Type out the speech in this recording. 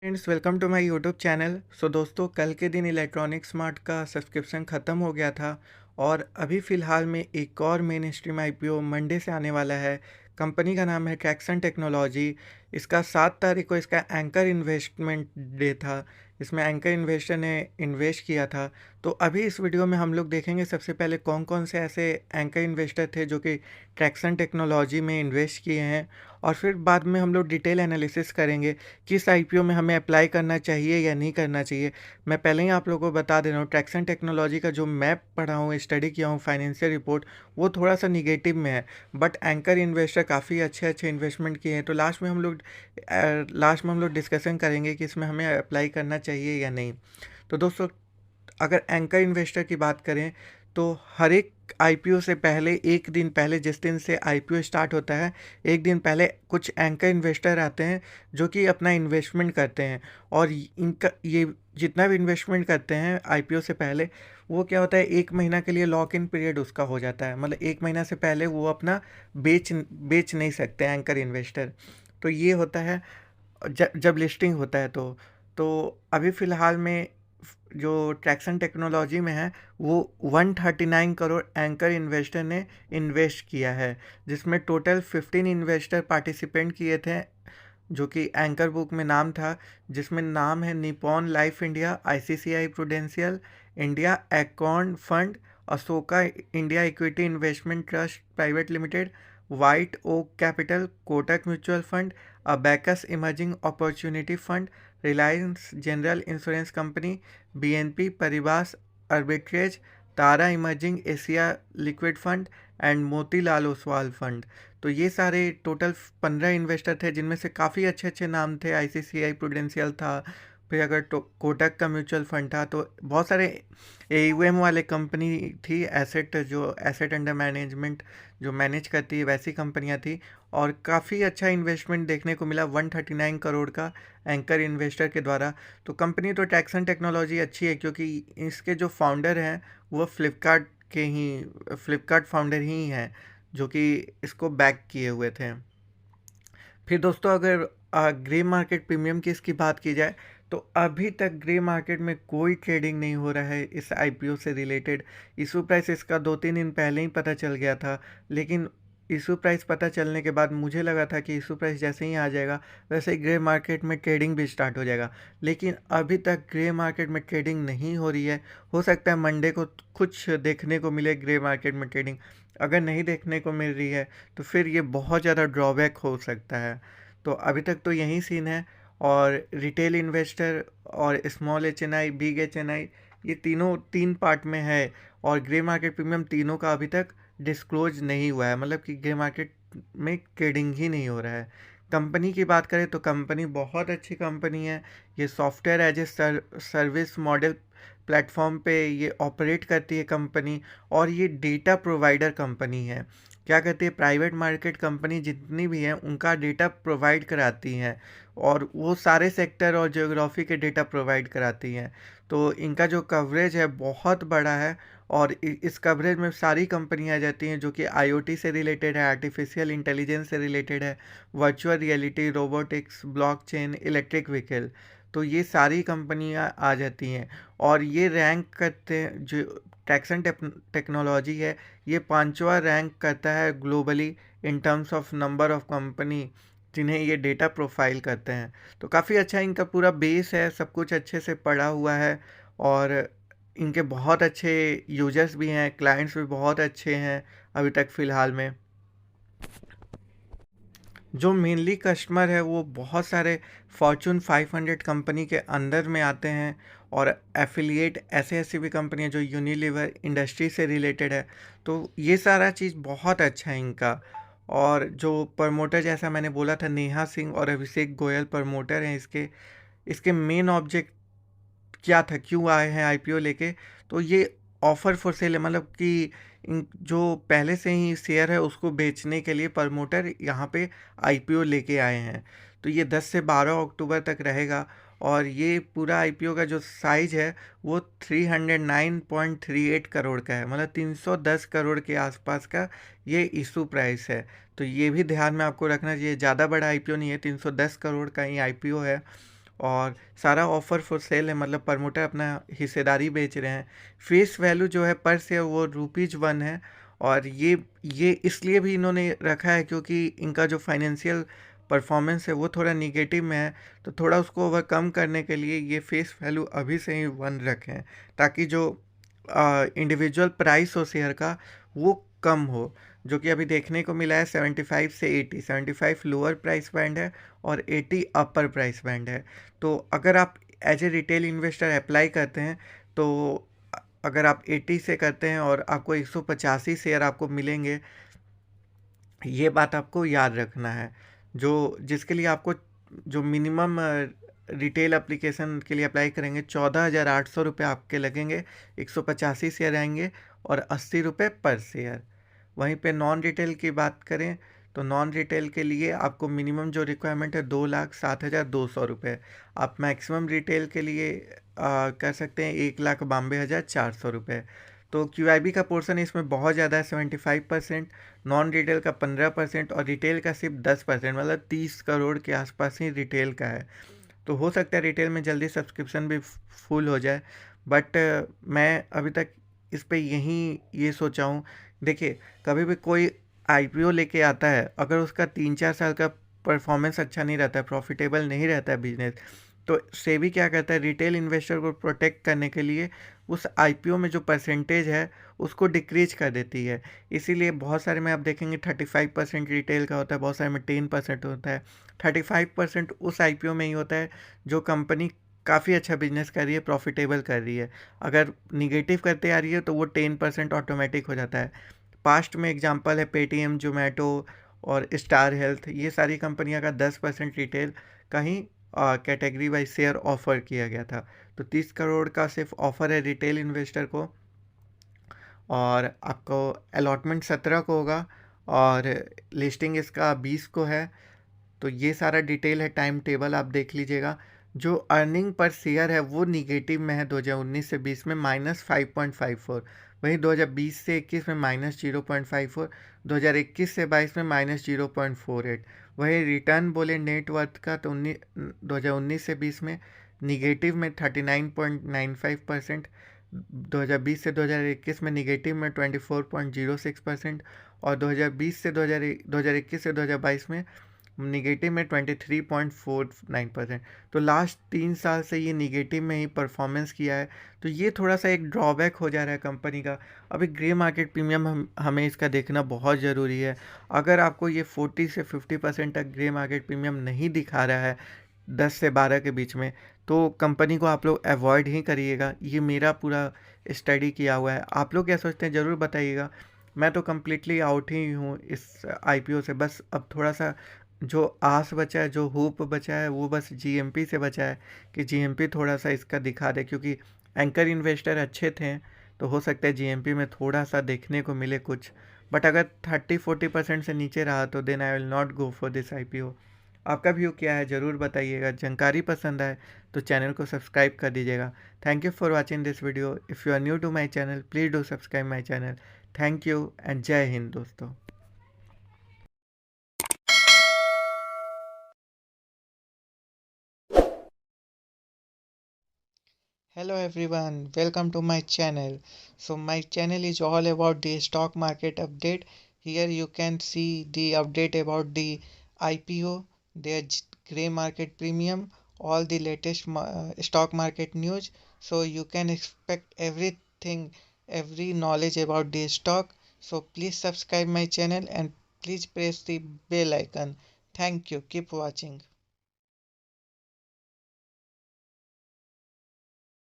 Friends, welcome to my YouTube channel. दोस्तों, कल के दिन इलेक्ट्रॉनिक स्मार्ट का सब्सक्रिप्शन ख़त्म हो गया था और अभी फ़िलहाल में एक और मेन स्ट्रीम आईपीओ मंडे से आने वाला है। कंपनी का नाम है ट्रैक्सन टेक्नोलॉजी। इसका 7 तारीख को इसका एंकर इन्वेस्टमेंट डे था। इसमें एंकर इन्वेस्टर ने इन्वेस्ट किया था। तो अभी इस वीडियो में हम लोग देखेंगे सबसे पहले कौन कौन से ऐसे एंकर इन्वेस्टर थे जो कि ट्रैक्सन टेक्नोलॉजी में इन्वेस्ट किए हैं, और फिर बाद में हम लोग डिटेल एनालिसिस करेंगे किस आईपीओ में हमें अप्लाई करना चाहिए या नहीं करना चाहिए। मैं पहले ही आप लोगों को बता दे रहा हूँ, ट्रैक्सन टेक्नोलॉजी का जो मैं पढ़ा हूँ, स्टडी किया हूँ, फाइनेंशियल रिपोर्ट, वो थोड़ा सा निगेटिव में है। बट एंकर इन्वेस्टर काफ़ी अच्छे अच्छे इन्वेस्टमेंट किए हैं। तो लास्ट में हम लोग डिस्कशन करेंगे कि इसमें हमें अप्लाई करना चाहिए या नहीं। तो दोस्तों, अगर एंकर इन्वेस्टर की बात करें तो हर एक आईपीओ से पहले, एक दिन पहले, जिस दिन से आईपीओ स्टार्ट होता है, एक दिन पहले कुछ एंकर इन्वेस्टर आते हैं जो कि अपना इन्वेस्टमेंट करते हैं। और इनका ये जितना भी इन्वेस्टमेंट करते हैं आईपीओ से पहले, वो क्या होता है, 1 महीना के लिए लॉक इन पीरियड उसका हो जाता है। मतलब 1 महीना से पहले वो अपना बेच नहीं सकते एंकर इन्वेस्टर। तो ये होता है जब लिस्टिंग होता है। तो अभी फ़िलहाल में जो ट्रैक्सन टेक्नोलॉजी में है, वो 139 करोड़ एंकर इन्वेस्टर ने इन्वेस्ट किया है, जिसमें टोटल 15 इन्वेस्टर पार्टिसिपेंट किए थे, जो कि एंकर बुक में नाम था, जिसमें नाम है Nippon life India, ICICI Prudential India, एकॉन fund, Ashoka India equity investment trust private limited, white oak capital, Kotak mutual fund, Abacus emerging opportunity fund, Reliance general insurance company, BNP Paribas arbitrage, Tara emerging Asia liquid fund and Motilal Oswal fund. तो ये सारे total 15 investor थे, जिनमें से काफ़ी अच्छे अच्छे नाम थे। आईसीसीआई प्रूडेंशियल था, फिर अगर कोटक का म्यूचुअल फंड था, तो बहुत सारे एयूएम वाले कंपनी थी, एसेट अंडर मैनेजमेंट जो मैनेज करती है, वैसी कंपनियां थी। और काफ़ी अच्छा इन्वेस्टमेंट देखने को मिला 139 करोड़ का एंकर इन्वेस्टर के द्वारा। तो कंपनी तो ट्रैक्सन टेक्नोलॉजी अच्छी है, क्योंकि इसके जो फाउंडर हैं वो फ्लिपकार्ट फाउंडर ही हैं, जो कि इसको बैक किए हुए थे। फिर दोस्तों, अगर ग्रे मार्केट प्रीमियम की इसकी बात की जाए, तो अभी तक ग्रे मार्केट में कोई ट्रेडिंग नहीं हो रहा है इस आईपीओ से रिलेटेड। इशू प्राइस इसका 2-3 दिन पहले ही पता चल गया था, लेकिन इशू प्राइस पता चलने के बाद मुझे लगा था कि इशू प्राइस जैसे ही आ जाएगा, वैसे ही ग्रे मार्केट में ट्रेडिंग भी स्टार्ट हो जाएगा। लेकिन अभी तक ग्रे मार्केट में ट्रेडिंग नहीं हो रही है। हो सकता है मंडे को कुछ देखने को मिले ग्रे मार्केट में ट्रेडिंग। अगर नहीं देखने को मिल रही है तो फिर ये बहुत ज़्यादा ड्रॉबैक हो सकता है। तो अभी तक तो यही सीन है। और रिटेल इन्वेस्टर और स्मॉल एचएनआई, बिग एचएनआई, ये तीनों 3 पार्ट में है। और ग्रे मार्केट प्रीमियम तीनों का अभी तक डिस्क्लोज नहीं हुआ है, मतलब कि ग्रे मार्केट में ट्रेडिंग ही नहीं हो रहा है। कंपनी की बात करें तो कंपनी बहुत अच्छी कंपनी है। ये software as a service model platform पे ये ऑपरेट करती है कंपनी। और ये डेटा प्रोवाइडर कंपनी है। क्या कहती है, प्राइवेट मार्केट कंपनी जितनी भी हैं उनका डेटा प्रोवाइड कराती हैं, और वो सारे सेक्टर और ज्योग्राफी के डेटा प्रोवाइड कराती हैं। तो इनका जो कवरेज है बहुत बड़ा है। और इस कवरेज में सारी कंपनियां आ जाती हैं जो कि आईओटी से रिलेटेड है, आर्टिफिशियल इंटेलिजेंस से रिलेटेड है, virtual reality, robotics, blockchain, electric vehicle. तो ये सारी कंपनियां आ जाती हैं। और ये रैंक करते हैं, जो ट्रैक्सन टेक्नोलॉजी है, ये 5वां रैंक करता है globally in terms of number of company जिन्हें ये डेटा प्रोफाइल करते हैं। तो काफ़ी अच्छा इनका पूरा बेस है, सब कुछ अच्छे से पड़ा हुआ है। और इनके बहुत अच्छे यूजर्स भी हैं, क्लाइंट्स भी बहुत अच्छे हैं अभी तक फ़िलहाल में। जो मेनली कस्टमर है वो बहुत सारे फॉर्चून 500 कंपनी के अंदर में आते हैं, और एफिलिएट ऐसे ऐसी भी कंपनियां जो यूनिलीवर इंडस्ट्री से रिलेटेड है। तो ये सारा चीज़ बहुत अच्छा है इनका। और जो प्रमोटर, जैसा मैंने बोला था, नेहा सिंह और अभिषेक गोयल प्रमोटर हैं इसके। इसके मेन ऑब्जेक्ट क्या था, क्यों आए हैं आईपीओ लेके, तो ये ऑफर फॉर सेल है। मतलब कि जो पहले से ही शेयर है उसको बेचने के लिए प्रमोटर यहाँ पे आईपीओ लेके आए हैं। तो ये 10 से 12 अक्टूबर तक रहेगा। और ये पूरा आईपीओ का जो साइज है वो 309.38 करोड़ का है, मतलब 310 करोड़ के आसपास का ये इशू प्राइस है। तो ये भी ध्यान में आपको रखना चाहिए, ज़्यादा बड़ा आईपीओ नहीं है, 310 करोड़ का ही आईपीओ है। और सारा ऑफर फॉर सेल है, मतलब प्रमोटर अपना हिस्सेदारी बेच रहे हैं। फेस वैल्यू जो है पर शेयर वो ₹1 है। और ये इसलिए भी इन्होंने रखा है क्योंकि इनका जो फाइनेंशियल परफॉर्मेंस है वो थोड़ा निगेटिव में है, तो थोड़ा उसको ओवरकम करने के लिए ये फेस वैल्यू अभी से ही 1 रखें, ताकि जो इंडिविजुअल प्राइस हो शेयर का वो कम हो। जो कि अभी देखने को मिला है 75 से 80, 75 लोअर प्राइस बैंड है और 80 अपर प्राइस बैंड है। तो अगर आप as a retail investor apply करते हैं, तो अगर आप 80 से करते हैं और आपको 185 शेयर आपको मिलेंगे, ये बात आपको याद रखना है। जो जिसके लिए आपको जो मिनिमम रिटेल एप्लीकेशन के लिए अप्लाई करेंगे, 14,800 रुपये आपके लगेंगे, 185 शेयर आएंगे और 80 रुपये पर शेयर। वहीं पे नॉन रिटेल की बात करें तो नॉन रिटेल के लिए आपको मिनिमम जो रिक्वायरमेंट है 2,07,200 रुपये। आप मैक्सिमम रिटेल के लिए कर सकते हैं 1,92,400 रुपये। तो क्यूआईबी का पोर्शन इसमें बहुत ज़्यादा है, 75%, नॉन रिटेल का 15% और रिटेल का सिर्फ 10%, मतलब 30 करोड़ के आसपास ही रिटेल का है। तो हो सकता है रिटेल में जल्दी सब्सक्रिप्शन भी फुल हो जाए, बट मैं अभी तक इस पे ये सोचा हूँ। देखिए, कभी भी कोई आईपीओ लेके आता है, अगर उसका 3-4 साल का परफॉर्मेंस अच्छा नहीं रहता है, प्रॉफिटेबल नहीं रहता है बिजनेस, तो सेबी क्या करता है, रिटेल इन्वेस्टर को प्रोटेक्ट करने के लिए उस आईपीओ में जो परसेंटेज है उसको डिक्रीज कर देती है। इसीलिए बहुत सारे में आप देखेंगे 35% रिटेल का होता है, बहुत सारे में 10% होता है। 35% उस आईपीओ में ही होता है जो कंपनी काफ़ी अच्छा बिजनेस कर रही है, प्रॉफिटेबल कर रही है। अगर निगेटिव करते आ रही है तो वो 10% ऑटोमेटिक हो जाता है। पास्ट में एग्जांपल है पेटीएम, जोमेटो और स्टार हेल्थ, ये सारी कंपनियां का 10% रिटेल का ही कैटेगरी वाइज शेयर ऑफर किया गया था। तो 30 करोड़ का सिर्फ ऑफर है रिटेल इन्वेस्टर को, और आपको अलॉटमेंट 17 को होगा और लिस्टिंग इसका 20 को है। तो ये सारा डिटेल है, टाइम टेबल आप देख लीजिएगा। जो अर्निंग पर शेयर है वो निगेटिव में है 2019 से 20 में -5.54, वहीं 2020 से 21 में -0.54, 2021 से 22 में -0.48। वहीं रिटर्न बोले नेटवर्थ का तो 2019 से 20 में निगेटिव में 39.95%, 2020 से 2021 में निगेटिव में 24.06%, और 2021 से 2022 में निगेटिव में 23.49%। तो लास्ट 3 साल से ये निगेटिव में ही परफॉर्मेंस किया है। तो ये थोड़ा सा एक ड्रॉबैक हो जा रहा है कंपनी का। अभी ग्रे मार्केट प्रीमियम हमें इसका देखना बहुत ज़रूरी है। अगर आपको ये 40 से 50% तक ग्रे मार्केट प्रीमियम नहीं दिखा रहा है 10 से 12 के बीच में, तो कंपनी को आप लोग अवॉइड ही करिएगा। ये मेरा पूरा स्टडी किया हुआ है। आप लोग क्या सोचते हैं ज़रूर बताइएगा। मैं तो कम्प्लीटली आउट ही हूँ इस आईपीओ से। बस अब थोड़ा सा जो आस बचा है, जो होप बचा है, वो बस जीएमपी से बचा है कि जीएमपी थोड़ा सा इसका दिखा दे, क्योंकि एंकर इन्वेस्टर अच्छे थे, तो हो सकता है जीएमपी में थोड़ा सा देखने को मिले कुछ। बट अगर 30-40% से नीचे रहा तो then I will not go for this IPO. आपका व्यू क्या है ज़रूर बताइएगा। जानकारी पसंद आए तो चैनल को सब्सक्राइब कर दीजिएगा। Thank you for watching this video. If you are new to my channel please do subscribe my channel. Thank you and जय हिंद दोस्तों। Hello everyone, welcome to my channel. So my channel is all about the stock market update. Here you can see the update about the IPO, their grey market premium, all the latest stock market news. So you can expect everything, every knowledge about the stock. So please subscribe my channel and please press the bell icon. Thank you. Keep watching.